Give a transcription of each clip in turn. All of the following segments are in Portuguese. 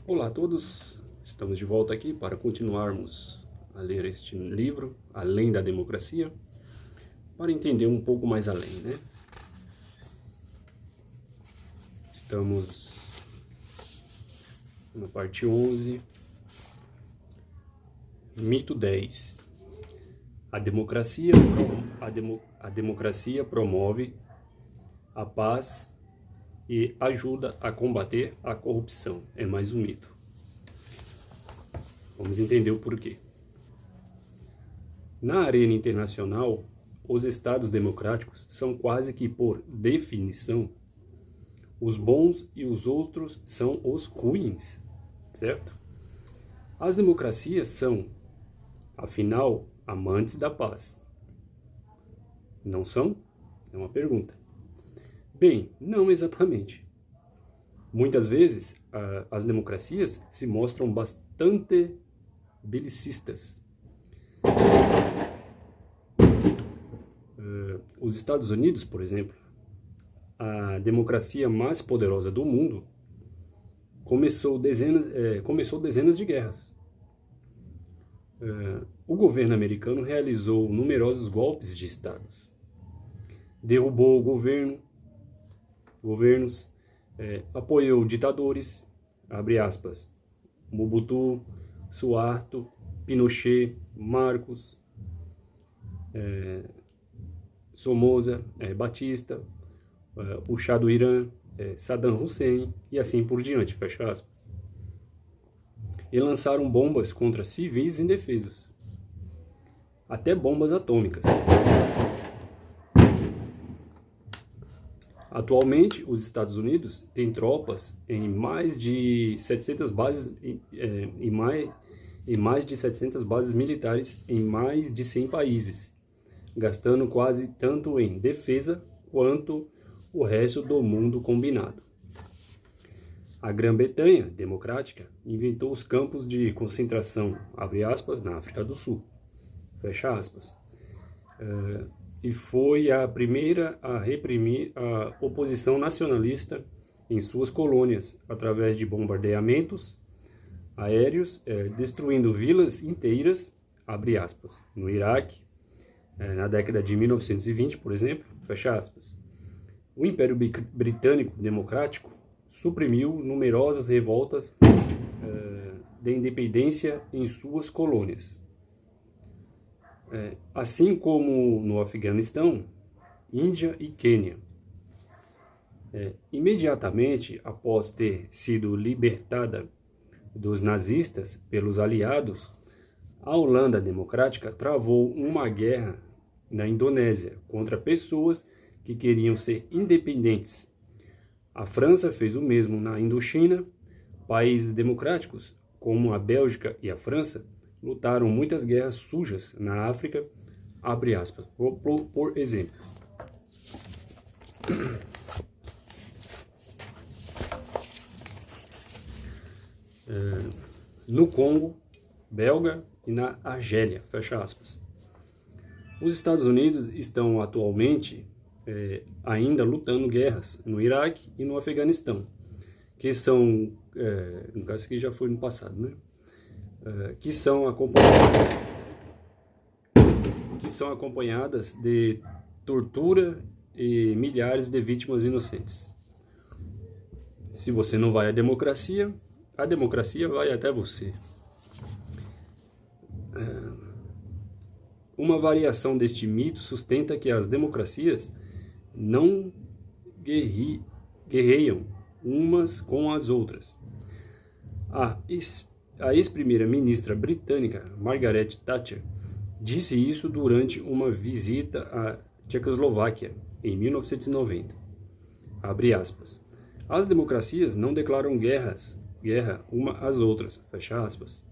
Olá a todos, estamos de volta aqui para continuarmos a ler este livro, Além da Democracia, para entender um pouco mais além, né? Estamos na parte 11, mito 10. A democracia promove a paz e ajuda a combater a corrupção. É mais um mito. Vamos entender o porquê. Na arena internacional, os estados democráticos são quase que, por definição, os bons e os outros são os ruins, certo? As democracias são, afinal, amantes da paz. Não são? É uma pergunta. Bem, não exatamente. Muitas vezes, as democracias se mostram bastante belicistas. Os Estados Unidos, por exemplo, a democracia mais poderosa do mundo, começou dezenas de guerras. O governo americano realizou numerosos golpes de estados. Derrubou governos, apoiou ditadores, abre aspas, Mobutu, Suharto, Pinochet, Marcos, Somoza, Batista, o Shah do Irã, Saddam Hussein e assim por diante, fecha aspas. E lançaram bombas contra civis indefesos, até bombas atômicas. Atualmente, os Estados Unidos têm tropas em mais de 700 bases mais de 700 bases militares em mais de 100 países, gastando quase tanto em defesa quanto o resto do mundo combinado. A Grã-Bretanha democrática inventou os campos de concentração, abre aspas, na África do Sul, fecha aspas, e foi a primeira a reprimir a oposição nacionalista em suas colônias, através de bombardeamentos aéreos, destruindo vilas inteiras, abre aspas, no Iraque, na década de 1920, por exemplo, fecha aspas. O Império Britânico Democrático suprimiu numerosas revoltas de independência em suas colônias. Assim como no Afeganistão, Índia e Quênia. Imediatamente após ter sido libertada dos nazistas pelos aliados, a Holanda Democrática travou uma guerra na Indonésia contra pessoas que queriam ser independentes. A França fez o mesmo na Indochina. Países democráticos, como a Bélgica e a França, lutaram muitas guerras sujas na África, abre aspas, por exemplo. No Congo belga e na Argélia, fecha aspas. Os Estados Unidos estão atualmente ainda lutando guerras no Iraque e no Afeganistão, que são, no caso aqui já foi no passado, né? Que são acompanhadas de tortura e milhares de vítimas inocentes. Se você não vai à democracia, a democracia vai até você. Uma variação deste mito sustenta que as democracias não guerreiam umas com as outras. A ex-primeira-ministra britânica Margaret Thatcher disse isso durante uma visita à Tchecoslováquia em 1990. Abre aspas. As democracias não declaram guerra uma às outras, fecha aspas.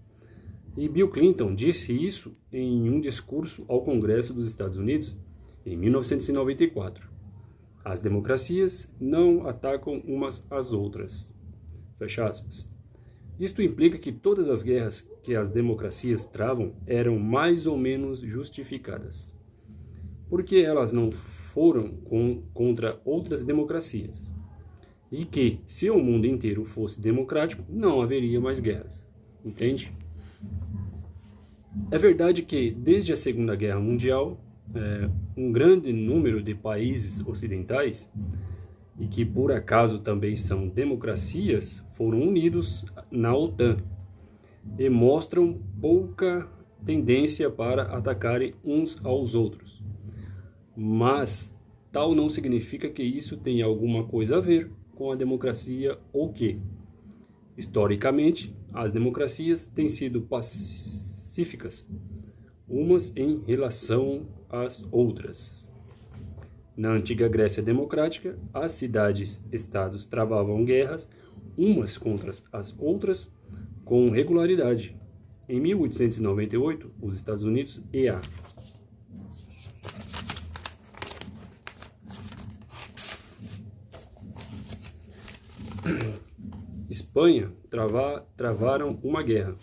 E Bill Clinton disse isso em um discurso ao Congresso dos Estados Unidos em 1994. As democracias não atacam umas às outras, fecha aspas. Isto implica que todas as guerras que as democracias travam eram mais ou menos justificadas, porque elas não foram contra outras democracias, e que, se o mundo inteiro fosse democrático, não haveria mais guerras. Entende? É verdade que, desde a Segunda Guerra Mundial, um grande número de países ocidentais, e que por acaso também são democracias, foram unidos na OTAN e mostram pouca tendência para atacarem uns aos outros. Mas tal não significa que isso tenha alguma coisa a ver com a democracia ou que, historicamente, as democracias têm sido pacíficas umas em relação às outras. Na antiga Grécia democrática, as cidades-estados travavam guerras umas contra as outras com regularidade. Em 1898, os Estados Unidos e a Espanha travaram uma guerra.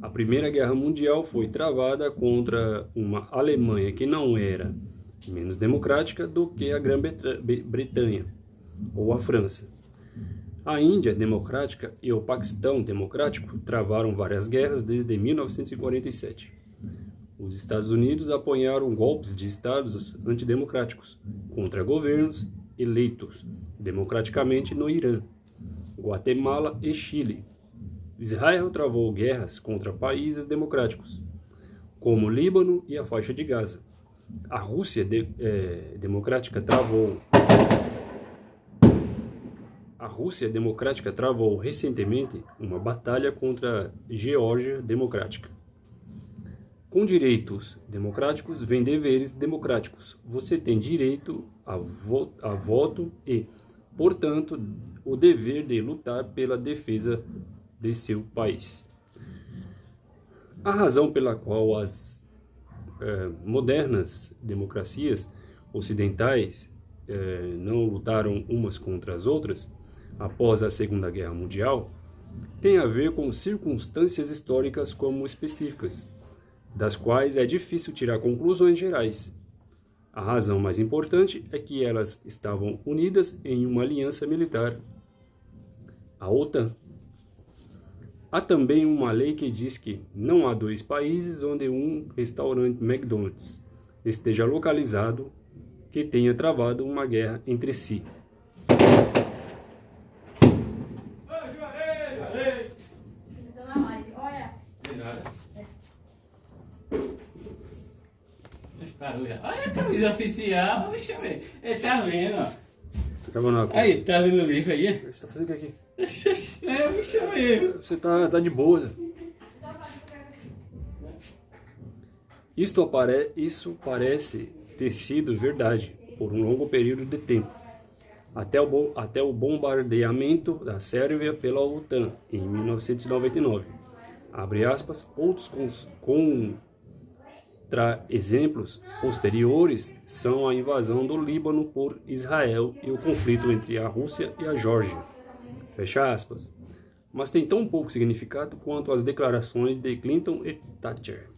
A Primeira Guerra Mundial foi travada contra uma Alemanha que não era menos democrática do que a Grã-Bretanha ou a França. A Índia democrática e o Paquistão democrático travaram várias guerras desde 1947. Os Estados Unidos apoiaram golpes de estados antidemocráticos contra governos eleitos democraticamente no Irã, Guatemala e Chile. Israel travou guerras contra países democráticos, como o Líbano e a faixa de Gaza. A Rússia democrática travou recentemente uma batalha contra a Geórgia democrática. Com direitos democráticos vem deveres democráticos. Você tem direito a voto e, portanto, o dever de lutar pela defesa de seu país. A razão pela qual as modernas democracias ocidentais não lutaram umas contra as outras após a Segunda Guerra Mundial tem a ver com circunstâncias históricas como específicas, das quais é difícil tirar conclusões gerais. A razão mais importante é que elas estavam unidas em uma aliança militar, a OTAN. Há também uma lei que diz que não há dois países onde um restaurante McDonald's esteja localizado que tenha travado uma guerra entre si. Olha a camisa oficial, poxa, ele tá vendo, ó. Tá gravando aí, tá lendo o livro aí? Você tá fazendo o que aqui? É, bicho mesmo. Você tá de boa. Isso parece ter sido verdade por um longo período de tempo, até o bombardeamento da Sérvia pela OTAN em 1999. Abre aspas, outros contra-exemplos posteriores são a invasão do Líbano por Israel e o conflito entre a Rússia e a Geórgia. Fecha aspas. Mas tem tão pouco significado quanto as declarações de Clinton e Thatcher.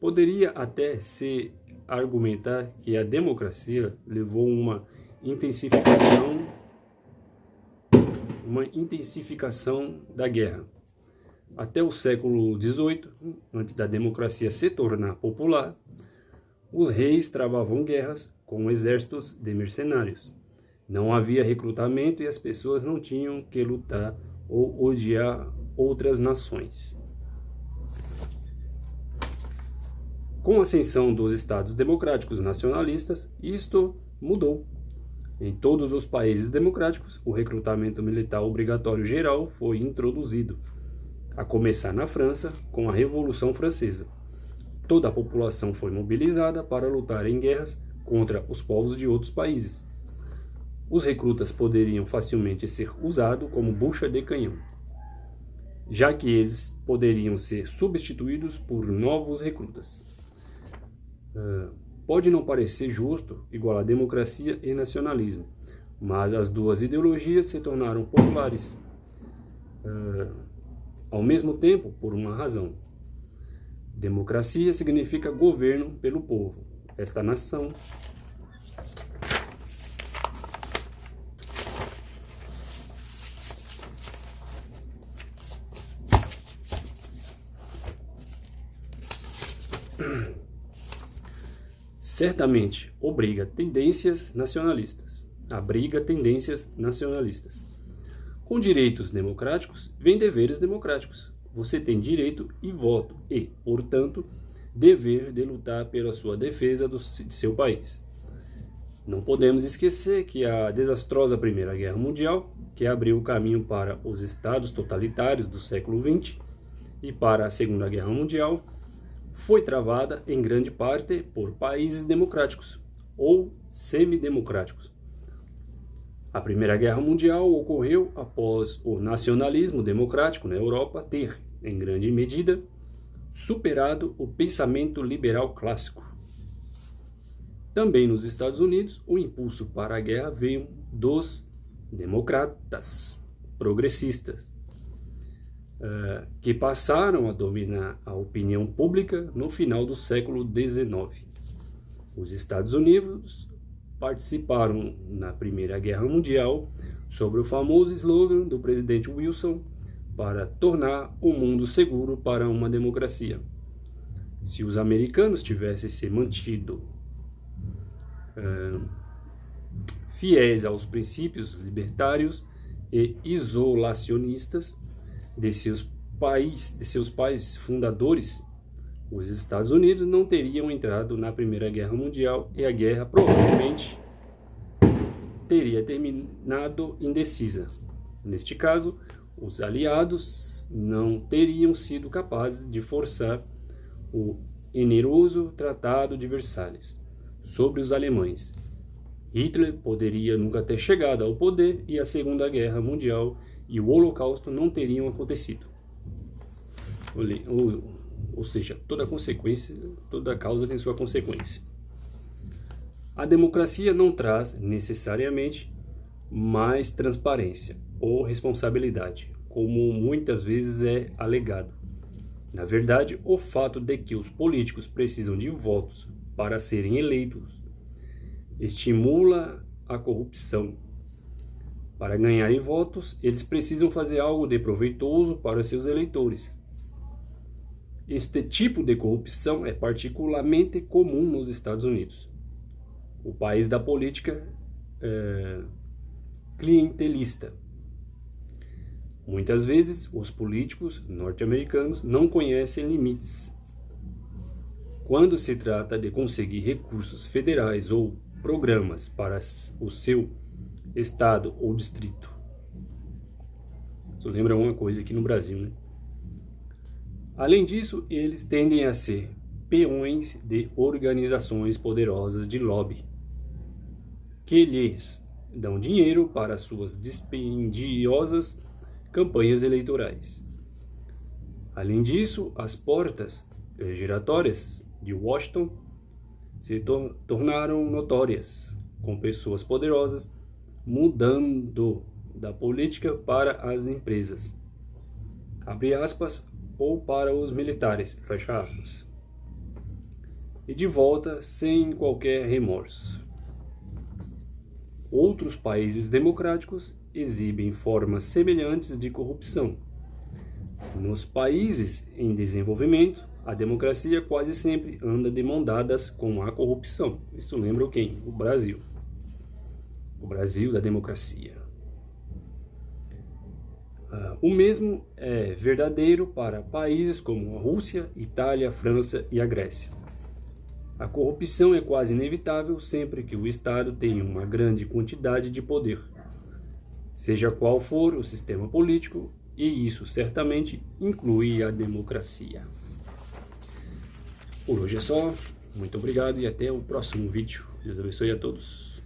Poderia até se argumentar que a democracia levou uma intensificação da guerra. Até o século XVIII, antes da democracia se tornar popular, os reis travavam guerras com exércitos de mercenários. Não havia recrutamento e as pessoas não tinham que lutar ou odiar outras nações. Com a ascensão dos estados democráticos nacionalistas, isto mudou. Em todos os países democráticos, o recrutamento militar obrigatório geral foi introduzido, a começar na França com a Revolução Francesa. Toda a população foi mobilizada para lutar em guerras contra os povos de outros países. Os recrutas poderiam facilmente ser usados como bucha de canhão, já que eles poderiam ser substituídos por novos recrutas. Pode não parecer justo igualar democracia e nacionalismo, mas as duas ideologias se tornaram populares ao mesmo tempo por uma razão. Democracia significa governo pelo povo. Esta nação certamente abriga tendências nacionalistas. Com direitos democráticos, vem deveres democráticos. Você tem direito e voto e, portanto, dever de lutar pela sua defesa de seu país. Não podemos esquecer que a desastrosa Primeira Guerra Mundial, que abriu o caminho para os estados totalitários do século XX e para a Segunda Guerra Mundial, foi travada em grande parte por países democráticos ou semidemocráticos. A Primeira Guerra Mundial ocorreu após o nacionalismo democrático na Europa ter, em grande medida, superado o pensamento liberal clássico. Também nos Estados Unidos, o impulso para a guerra veio dos democratas progressistas, que passaram a dominar a opinião pública no final do século XIX. Os Estados Unidos participaram na Primeira Guerra Mundial sobre o famoso slogan do presidente Wilson para tornar o mundo seguro para uma democracia. Se os americanos tivessem se mantido fiéis aos princípios libertários e isolacionistas de seus pais fundadores, os Estados Unidos não teriam entrado na Primeira Guerra Mundial e a guerra provavelmente teria terminado indecisa. Neste caso, os aliados não teriam sido capazes de forçar o oneroso Tratado de Versalhes sobre os alemães. Hitler poderia nunca ter chegado ao poder e a Segunda Guerra Mundial e o Holocausto não teriam acontecido. Ou seja, toda causa tem sua consequência. A democracia não traz necessariamente mais transparência ou responsabilidade, como muitas vezes é alegado. Na verdade, o fato de que os políticos precisam de votos para serem eleitos estimula a corrupção. Para ganharem votos, eles precisam fazer algo de proveitoso para seus eleitores. Este tipo de corrupção é particularmente comum nos Estados Unidos, o país da política clientelista. Muitas vezes, os políticos norte-americanos não conhecem limites quando se trata de conseguir recursos federais ou programas para o seu estado ou distrito. Isso lembra uma coisa aqui no Brasil, né? Além disso, eles tendem a ser peões de organizações poderosas de lobby, que lhes dão dinheiro para suas dispendiosas campanhas eleitorais. Além disso, as portas giratórias de Washington se tornaram notórias, com pessoas poderosas mudando da política para as empresas, abre aspas, ou para os militares, fecha aspas, e de volta sem qualquer remorso. Outros países democráticos exibem formas semelhantes de corrupção. Nos países em desenvolvimento, a democracia quase sempre anda de mão dadas com a corrupção. Isso lembra quem? O Brasil. O Brasil da democracia. O mesmo é verdadeiro para países como a Rússia, Itália, França e a Grécia. A corrupção é quase inevitável sempre que o Estado tem uma grande quantidade de poder, seja qual for o sistema político, e isso certamente inclui a democracia. Por hoje é só, muito obrigado e até o próximo vídeo. Deus abençoe a todos.